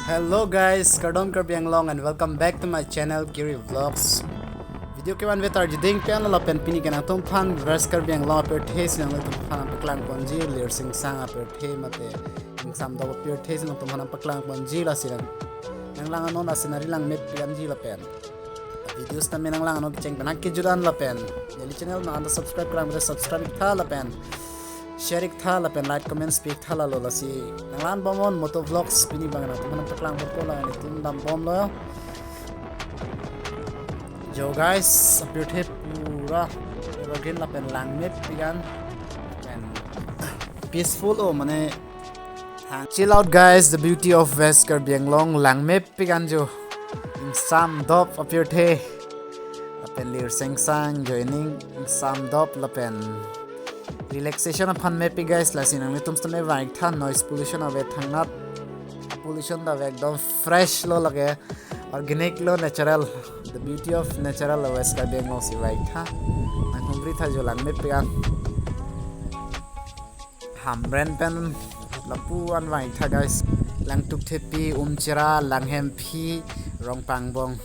Hello guys, Karbi Anglong and welcome back to my channel Kiri Vlogs. Video ke wan vetar jiding pen la pen pini kana tum phan verse Karbi Anglong apirthe sinang la tum phan paklang ponji lir sing sang apirthe mate ing sam do apirthe sinang tum phan paklang ponji la sirang nang lang anon asinari lang met pian ji la pen videos na minang lang anon kicheng penak ki juran la pen yeli channel na anda subscribe kram re subscribe tha la pen share tha la pen like comment speak tha la lo la si nanglan bomon moto vlogs pini bangana tum paklang ko la ni tum dam bom lo jo guys apirthe pura evergreen la pen lang met pigan and peaceful oh mane chill out guys, the beauty of West Karbi Anglong lang map pigan jo sam dop apirthe lapen lir seng sang joining sam dop lapen relaxation of fun map guys lasin ang tum stame right than noise pollution ave thangnat pollution da ekdom fresh lo lage organic lo natural the beauty of natural West Karbi Anglong si right tha ang humri tha jo lang map pigan ham brand pen lapu an vai tha guys lang tuk thepi chera lang hem phi rong pang bong